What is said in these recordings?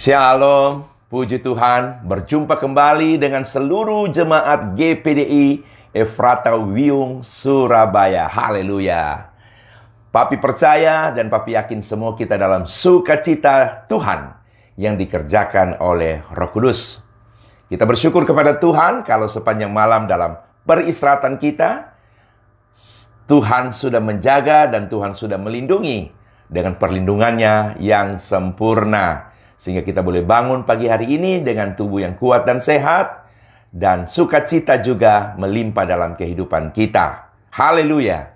Shalom, puji Tuhan, berjumpa kembali dengan seluruh jemaat GPDI Efrata Wiyung, Surabaya. Haleluya. Papi percaya dan Papi yakin semua kita dalam sukacita Tuhan yang dikerjakan oleh Roh Kudus. Kita bersyukur kepada Tuhan kalau sepanjang malam dalam peristirahatan kita, Tuhan sudah menjaga dan Tuhan sudah melindungi dengan perlindungannya yang sempurna. Sehingga kita boleh bangun pagi hari ini dengan tubuh yang kuat dan sehat, dan sukacita juga melimpah dalam kehidupan kita. Haleluya.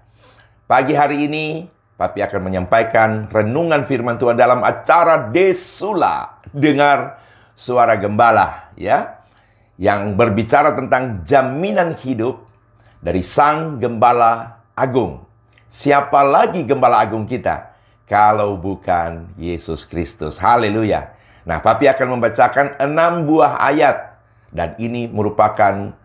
Pagi hari ini, Papi akan menyampaikan renungan firman Tuhan dalam acara Desula. Dengar suara gembala, ya, yang berbicara tentang jaminan hidup dari Sang Gembala Agung. Siapa lagi Gembala Agung kita kalau bukan Yesus Kristus? Haleluya. Nah, Papi akan membacakan 6 buah ayat. Dan ini merupakan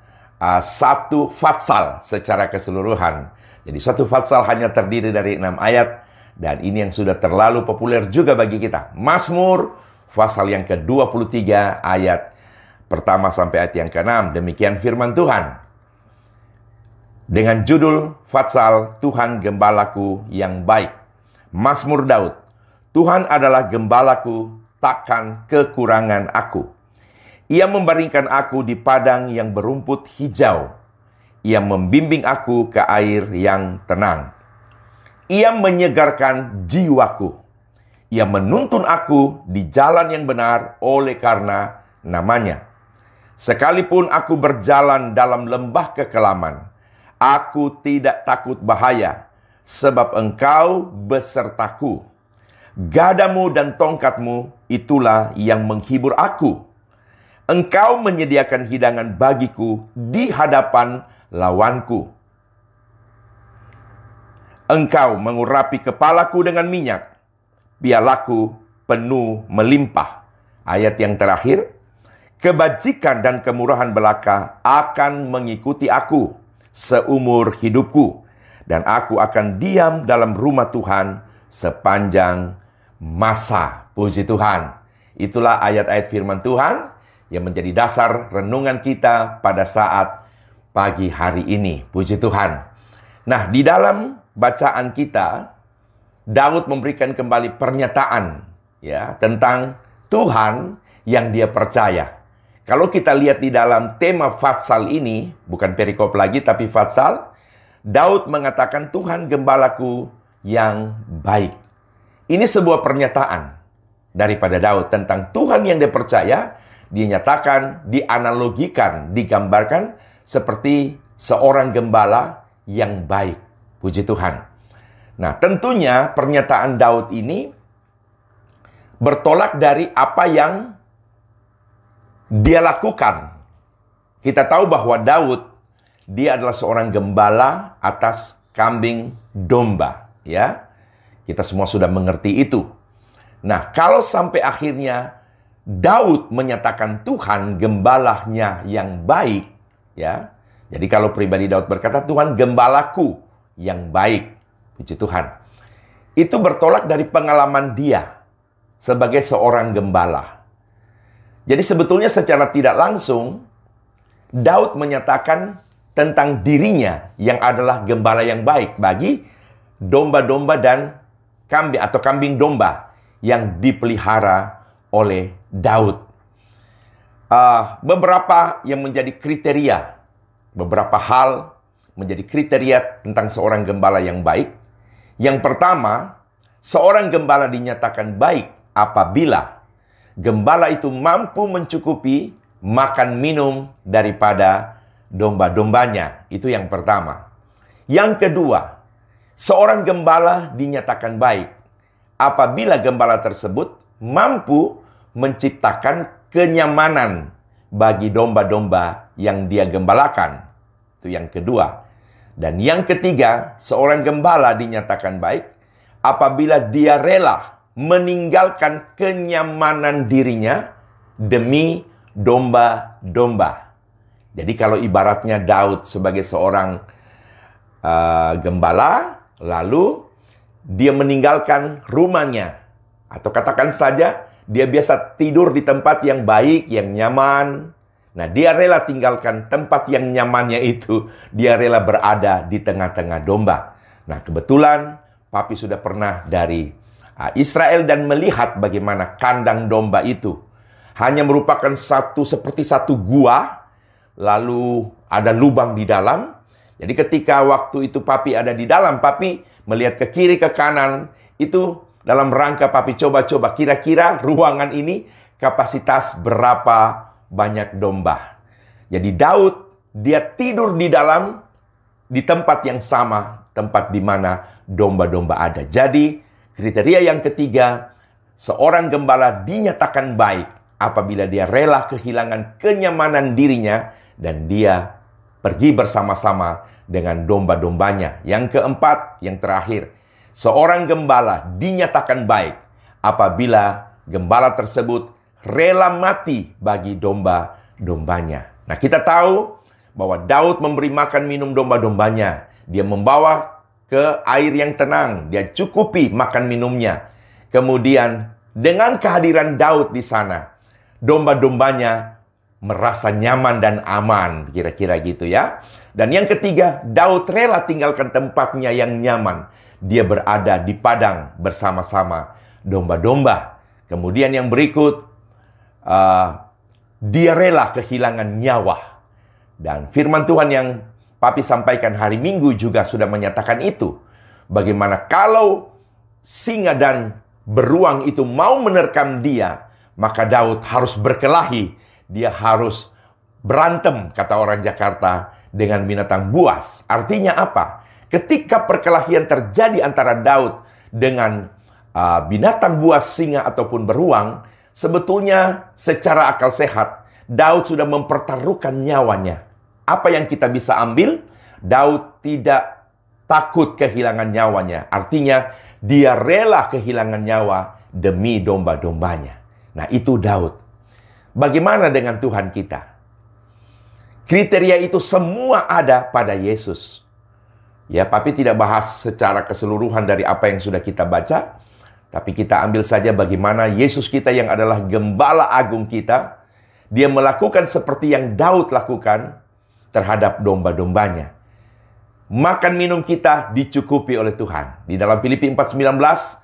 satu fatsal secara keseluruhan. Jadi satu fatsal hanya terdiri dari 6 ayat. Dan ini yang sudah terlalu populer juga bagi kita. Mazmur, pasal yang ke-23 ayat pertama sampai ayat yang ke-6. Demikian firman Tuhan. Dengan judul fatsal, Tuhan Gembalaku yang baik. Mazmur Daud. Tuhan adalah gembalaku, takkan kekurangan aku. Ia membaringkan aku di padang yang berumput hijau. Ia membimbing aku ke air yang tenang. Ia menyegarkan jiwaku. Ia menuntun aku di jalan yang benar oleh karena namanya. Sekalipun aku berjalan dalam lembah kekelaman, aku tidak takut bahaya, sebab Engkau besertaku. Gadamu dan tongkatmu itulah yang menghibur aku. Engkau menyediakan hidangan bagiku di hadapan lawanku. Engkau mengurapi kepalaku dengan minyak, pialaku penuh melimpah. Ayat yang terakhir, kebajikan dan kemurahan belaka akan mengikuti aku seumur hidupku, dan aku akan diam dalam rumah Tuhan sepanjang masa. Puji Tuhan. Itulah ayat-ayat firman Tuhan yang menjadi dasar renungan kita pada saat pagi hari ini. Puji Tuhan. Nah, di dalam bacaan kita, Daud memberikan kembali pernyataan, ya, tentang Tuhan yang dia percaya. Kalau kita lihat di dalam tema fatsal ini, bukan perikop lagi tapi fatsal, Daud mengatakan Tuhan gembalaku yang baik. Ini sebuah pernyataan daripada Daud tentang Tuhan yang dia percaya. Dinyatakan, dianalogikan, digambarkan seperti seorang gembala yang baik. Puji Tuhan. Nah, tentunya pernyataan Daud ini bertolak dari apa yang dia lakukan. Kita tahu bahwa Daud, dia adalah seorang gembala atas kambing domba, ya. Kita semua sudah mengerti itu. Nah, kalau sampai akhirnya Daud menyatakan Tuhan gembalanya yang baik, ya. Jadi kalau pribadi Daud berkata Tuhan gembalaku yang baik. Puji Tuhan. Itu bertolak dari pengalaman dia sebagai seorang gembala. Jadi sebetulnya secara tidak langsung Daud menyatakan tentang dirinya yang adalah gembala yang baik bagi domba-domba dan kambing atau kambing domba yang dipelihara oleh Daud. Beberapa yang menjadi kriteria, beberapa hal menjadi kriteria tentang seorang gembala yang baik. Yang pertama, seorang gembala dinyatakan baik apabila gembala itu mampu mencukupi makan minum daripada domba-dombanya. Itu yang pertama. Yang kedua, seorang gembala dinyatakan baik apabila gembala tersebut mampu menciptakan kenyamanan bagi domba-domba yang dia gembalakan. Itu yang kedua. Dan yang ketiga, seorang gembala dinyatakan baik apabila dia rela meninggalkan kenyamanan dirinya demi domba-domba. Jadi kalau ibaratnya Daud sebagai seorang gembala, lalu dia meninggalkan rumahnya, atau katakan saja dia biasa tidur di tempat yang baik, yang nyaman. Nah, dia rela tinggalkan tempat yang nyamannya itu. Dia rela berada di tengah-tengah domba. Nah, kebetulan Papi sudah pernah dari Israel dan melihat bagaimana kandang domba itu. Hanya merupakan seperti satu gua, lalu ada lubang di dalam. Jadi ketika waktu itu Papi ada di dalam, Papi melihat ke kiri ke kanan, itu dalam rangka Papi coba-coba kira-kira ruangan ini kapasitas berapa banyak domba. Jadi Daud, dia tidur di dalam, di tempat yang sama, tempat di mana domba-domba ada. Jadi kriteria yang ketiga, seorang gembala dinyatakan baik apabila dia rela kehilangan kenyamanan dirinya dan dia pergi bersama-sama dengan domba-dombanya. Yang keempat, yang terakhir, seorang gembala dinyatakan baik apabila gembala tersebut rela mati bagi domba-dombanya. Nah, kita tahu bahwa Daud memberi makan minum domba-dombanya. Dia membawa ke air yang tenang, dia cukupi makan minumnya. Kemudian dengan kehadiran Daud di sana, domba-dombanya merasa nyaman dan aman, kira-kira gitu ya. Dan yang ketiga, Daud rela tinggalkan tempatnya yang nyaman. Dia berada di padang bersama-sama domba-domba. Kemudian yang berikut, dia rela kehilangan nyawa. Dan firman Tuhan yang Papi sampaikan hari Minggu juga sudah menyatakan itu. Bagaimana kalau singa dan beruang itu mau menerkam dia, maka Daud harus berkelahi. Dia harus berantem, kata orang Jakarta, dengan binatang buas. Artinya apa? Ketika perkelahian terjadi antara Daud dengan binatang buas, singa ataupun beruang, sebetulnya secara akal sehat, Daud sudah mempertaruhkan nyawanya. Apa yang kita bisa ambil? Daud tidak takut kehilangan nyawanya. Artinya, dia rela kehilangan nyawa demi domba-dombanya. Nah, itu Daud. Bagaimana dengan Tuhan kita? Kriteria itu semua ada pada Yesus. Ya, Papi tidak bahas secara keseluruhan dari apa yang sudah kita baca, tapi kita ambil saja bagaimana Yesus kita yang adalah gembala agung kita, dia melakukan seperti yang Daud lakukan terhadap domba-dombanya. Makan minum kita dicukupi oleh Tuhan. Di dalam Filipi 4:19,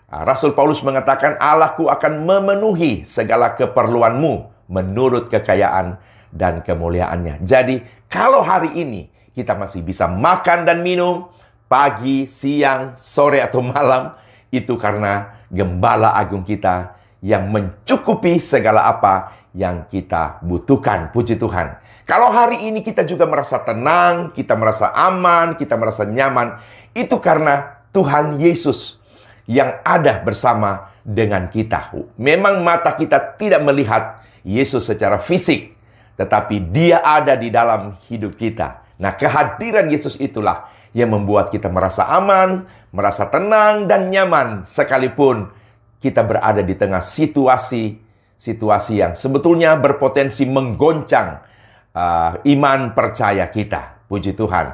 Rasul Paulus mengatakan, Allahku akan memenuhi segala keperluanmu menurut kekayaan dan kemuliaannya. Jadi, kalau hari ini kita masih bisa makan dan minum, pagi, siang, sore, atau malam, itu karena gembala agung kita yang mencukupi segala apa yang kita butuhkan. Puji Tuhan. Kalau hari ini kita juga merasa tenang, kita merasa aman, kita merasa nyaman, itu karena Tuhan Yesus yang ada bersama dengan kita. Memang mata kita tidak melihat Yesus secara fisik, tetapi dia ada di dalam hidup kita. Nah, kehadiran Yesus itulah yang membuat kita merasa aman, merasa tenang dan nyaman, sekalipun kita berada di tengah situasi yang sebetulnya berpotensi menggoncang iman percaya kita. Puji Tuhan.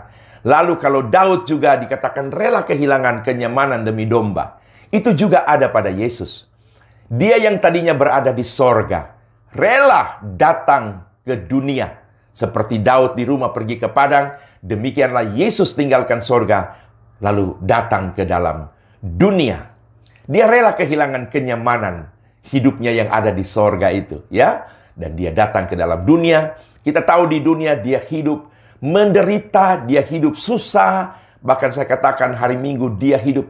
Lalu kalau Daud juga dikatakan rela kehilangan kenyamanan demi domba, itu juga ada pada Yesus. Dia yang tadinya berada di sorga, rela datang ke dunia. Seperti Daud di rumah pergi ke padang, demikianlah Yesus tinggalkan sorga, lalu datang ke dalam dunia. Dia rela kehilangan kenyamanan hidupnya yang ada di sorga itu, ya. Dan dia datang ke dalam dunia. Kita tahu di dunia dia hidup menderita, dia hidup susah. Bahkan saya katakan hari Minggu dia hidup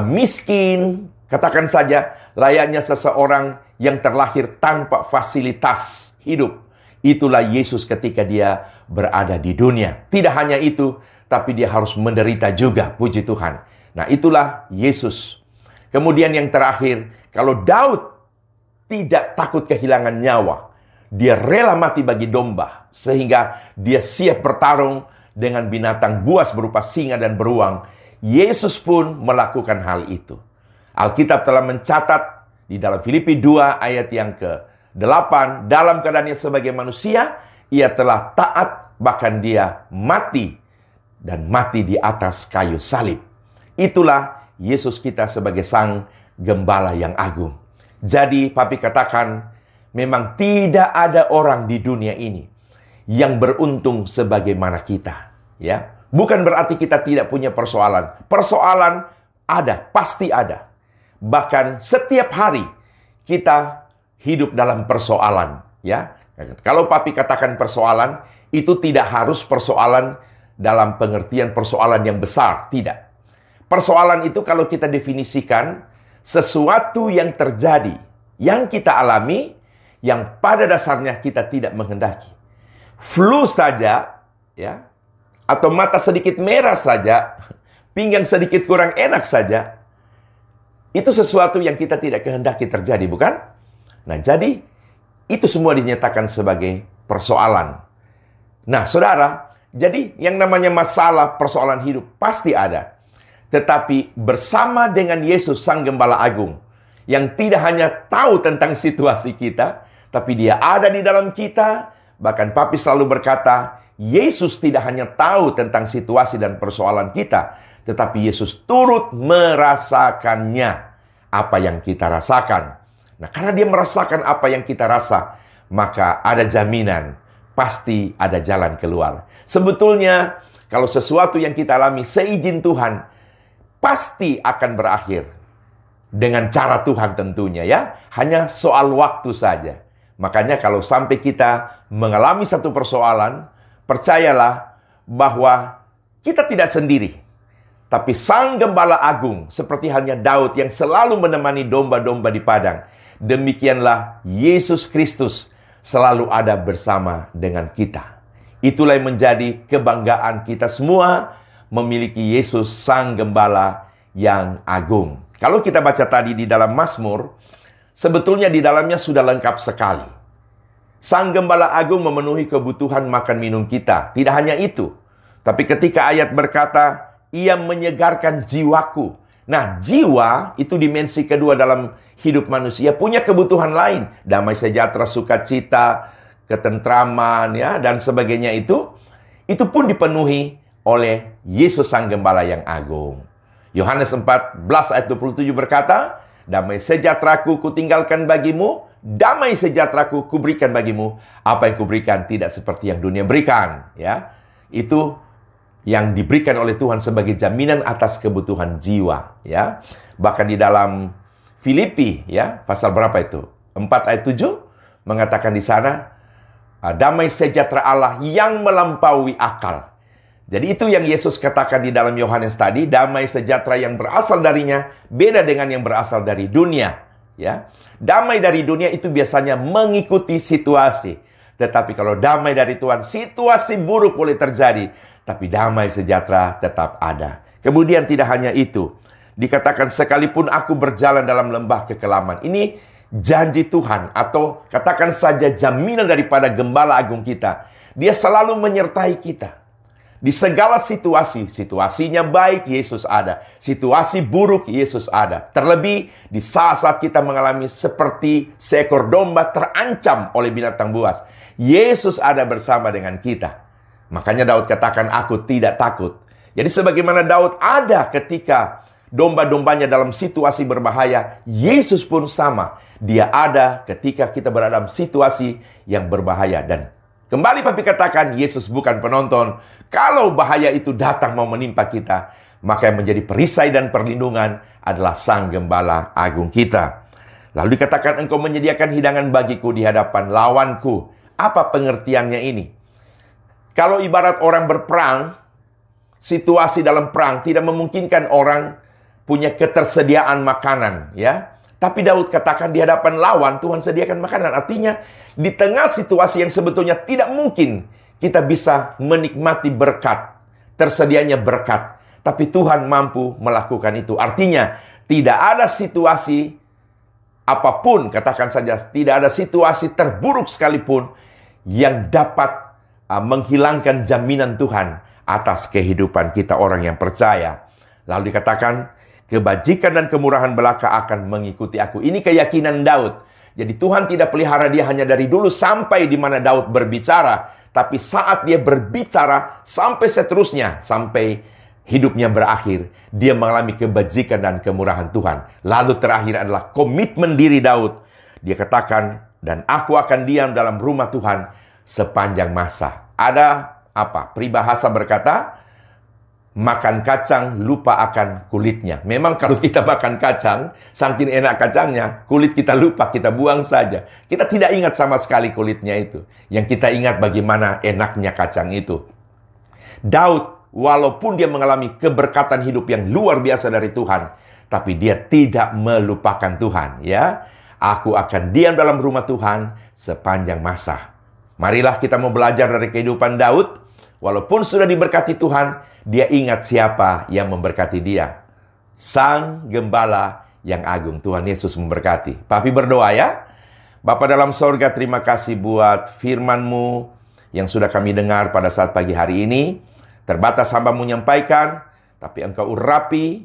miskin. Katakan saja layaknya seseorang yang terlahir tanpa fasilitas hidup. Itulah Yesus ketika dia berada di dunia. Tidak hanya itu, tapi dia harus menderita juga, puji Tuhan. Nah, itulah Yesus. Kemudian yang terakhir, kalau Daud tidak takut kehilangan nyawa, dia rela mati bagi domba, sehingga dia siap bertarung dengan binatang buas berupa singa dan beruang. Yesus pun melakukan hal itu. Alkitab telah mencatat di dalam Filipi 2 ayat yang ke-8, dalam keadaannya sebagai manusia, ia telah taat, bahkan dia mati, dan mati di atas kayu salib. Itulah Yesus kita sebagai sang gembala yang agung. Jadi papi katakan, memang tidak ada orang di dunia ini yang beruntung sebagaimana kita. Ya, bukan berarti kita tidak punya persoalan. Persoalan ada, pasti ada. Bahkan setiap hari kita hidup dalam persoalan. Ya, kalau papi katakan persoalan, itu tidak harus persoalan dalam pengertian persoalan yang besar, tidak. Persoalan itu kalau kita definisikan sesuatu yang terjadi, yang kita alami, yang pada dasarnya kita tidak menghendaki. Flu saja, ya, atau mata sedikit merah saja, pinggang sedikit kurang enak saja, itu sesuatu yang kita tidak kehendaki terjadi, bukan? Nah, jadi itu semua dinyatakan sebagai persoalan. Nah, saudara, jadi yang namanya masalah persoalan hidup pasti ada. Tetapi bersama dengan Yesus Sang Gembala Agung, yang tidak hanya tahu tentang situasi kita, tapi dia ada di dalam kita. Bahkan papi selalu berkata, Yesus tidak hanya tahu tentang situasi dan persoalan kita, tetapi Yesus turut merasakannya, apa yang kita rasakan. Nah, karena dia merasakan apa yang kita rasa, maka ada jaminan, pasti ada jalan keluar. Sebetulnya, kalau sesuatu yang kita alami seizin Tuhan, pasti akan berakhir dengan cara Tuhan tentunya, ya. Hanya soal waktu saja. Makanya kalau sampai kita mengalami satu persoalan, percayalah bahwa kita tidak sendiri. Tapi Sang Gembala Agung, seperti halnya Daud yang selalu menemani domba-domba di padang, demikianlah Yesus Kristus selalu ada bersama dengan kita. Itulah yang menjadi kebanggaan kita semua, memiliki Yesus Sang Gembala yang agung. Kalau kita baca tadi di dalam Mazmur, sebetulnya di dalamnya sudah lengkap sekali. Sang Gembala Agung memenuhi kebutuhan makan minum kita. Tidak hanya itu, tapi ketika ayat berkata, Ia menyegarkan jiwaku. Nah, jiwa itu dimensi kedua dalam hidup manusia, punya kebutuhan lain. Damai sejahtera, sukacita, ketentraman, ya, dan sebagainya itu pun dipenuhi oleh Yesus Sang Gembala yang agung. Yohanes 14 ayat 27 berkata, damai sejahteraku kutinggalkan bagimu, damai sejahteraku kuberikan bagimu. Apa yang kuberikan tidak seperti yang dunia berikan. Ya, itu yang diberikan oleh Tuhan sebagai jaminan atas kebutuhan jiwa. Ya, bahkan di dalam Filipi, ya, pasal berapa itu? 4 ayat 7 mengatakan di sana, damai sejahtera Allah yang melampaui akal. Jadi itu yang Yesus katakan di dalam Yohanes tadi, damai sejahtera yang berasal darinya beda dengan yang berasal dari dunia, ya. Damai dari dunia itu biasanya mengikuti situasi. Tetapi kalau damai dari Tuhan, situasi buruk boleh terjadi, tapi damai sejahtera tetap ada. Kemudian tidak hanya itu, dikatakan sekalipun aku berjalan dalam lembah kekelaman. Ini janji Tuhan, atau katakan saja jaminan daripada Gembala Agung kita. Dia selalu menyertai kita. Di segala situasi, situasinya baik, Yesus ada. Situasi buruk, Yesus ada. Terlebih di saat-saat kita mengalami seperti seekor domba terancam oleh binatang buas, Yesus ada bersama dengan kita. Makanya Daud katakan, aku tidak takut. Jadi sebagaimana Daud ada ketika domba-dombanya dalam situasi berbahaya, Yesus pun sama. Dia ada ketika kita berada dalam situasi yang berbahaya. Dan kembali papi katakan, Yesus bukan penonton. Kalau bahaya itu datang mau menimpa kita, maka yang menjadi perisai dan perlindungan adalah Sang Gembala Agung kita. Lalu dikatakan, engkau menyediakan hidangan bagiku di hadapan lawanku. Apa pengertiannya ini? Kalau ibarat orang berperang, situasi dalam perang tidak memungkinkan orang punya ketersediaan makanan, ya. Tapi Daud katakan di hadapan lawan, Tuhan sediakan makanan. Artinya, di tengah situasi yang sebetulnya tidak mungkin kita bisa menikmati berkat, tersedianya berkat. Tapi Tuhan mampu melakukan itu. Artinya, tidak ada situasi apapun, katakan saja, tidak ada situasi terburuk sekalipun yang dapat menghilangkan jaminan Tuhan atas kehidupan kita orang yang percaya. Lalu dikatakan, kebajikan dan kemurahan belaka akan mengikuti aku. Ini keyakinan Daud. Jadi Tuhan tidak pelihara dia hanya dari dulu sampai di mana Daud berbicara. Tapi saat dia berbicara sampai seterusnya. Sampai hidupnya berakhir, dia mengalami kebajikan dan kemurahan Tuhan. Lalu terakhir adalah komitmen diri Daud. Dia katakan, dan aku akan diam dalam rumah Tuhan sepanjang masa. Ada apa? Peribahasa berkata, makan kacang lupa akan kulitnya. Memang kalau kita makan kacang, saking enak kacangnya, kulit kita lupa, kita buang saja. Kita tidak ingat sama sekali kulitnya itu. Yang kita ingat bagaimana enaknya kacang itu. Daud, walaupun dia mengalami keberkatan hidup yang luar biasa dari Tuhan, tapi dia tidak melupakan Tuhan, ya. Aku akan diam dalam rumah Tuhan sepanjang masa. Marilah kita mau belajar dari kehidupan Daud. Walaupun sudah diberkati Tuhan, dia ingat siapa yang memberkati dia. Sang Gembala yang agung. Tuhan Yesus memberkati. Papi berdoa ya. Bapa dalam sorga, terima kasih buat firman-Mu yang sudah kami dengar pada saat pagi hari ini. Terbatas hamba menyampaikan, tapi Engkau urapi,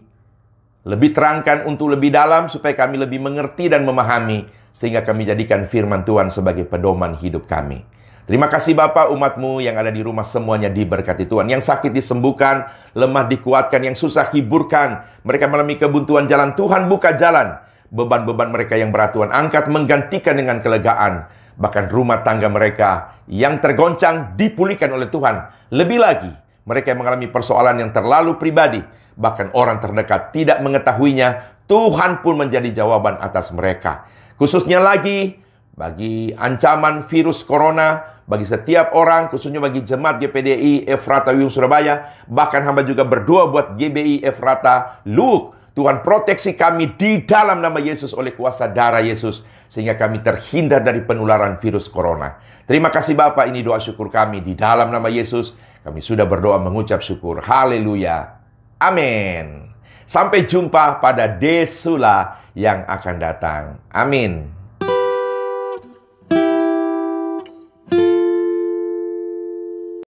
lebih terangkan untuk lebih dalam, supaya kami lebih mengerti dan memahami, sehingga kami jadikan firman Tuhan sebagai pedoman hidup kami. Terima kasih Bapa, umat-Mu yang ada di rumah semuanya diberkati Tuhan. Yang sakit disembuhkan, lemah dikuatkan, yang susah hiburkan. Mereka mengalami kebuntuan jalan, Tuhan buka jalan. Beban-beban mereka yang berat Tuhan angkat, menggantikan dengan kelegaan. Bahkan rumah tangga mereka yang tergoncang dipulihkan oleh Tuhan. Lebih lagi, mereka yang mengalami persoalan yang terlalu pribadi, bahkan orang terdekat tidak mengetahuinya, Tuhan pun menjadi jawaban atas mereka. Khususnya lagi, bagi ancaman virus corona, bagi setiap orang, khususnya bagi jemaat GPDI Efrata Wiyung Surabaya, bahkan hamba juga berdoa buat GBI Efrata Luwuk. Tuhan proteksi kami di dalam nama Yesus oleh kuasa darah Yesus, sehingga kami terhindar dari penularan virus corona. Terima kasih Bapa, ini doa syukur kami di dalam nama Yesus. Kami sudah berdoa mengucap syukur. Haleluya. Amin. Sampai jumpa pada Desula yang akan datang. Amin.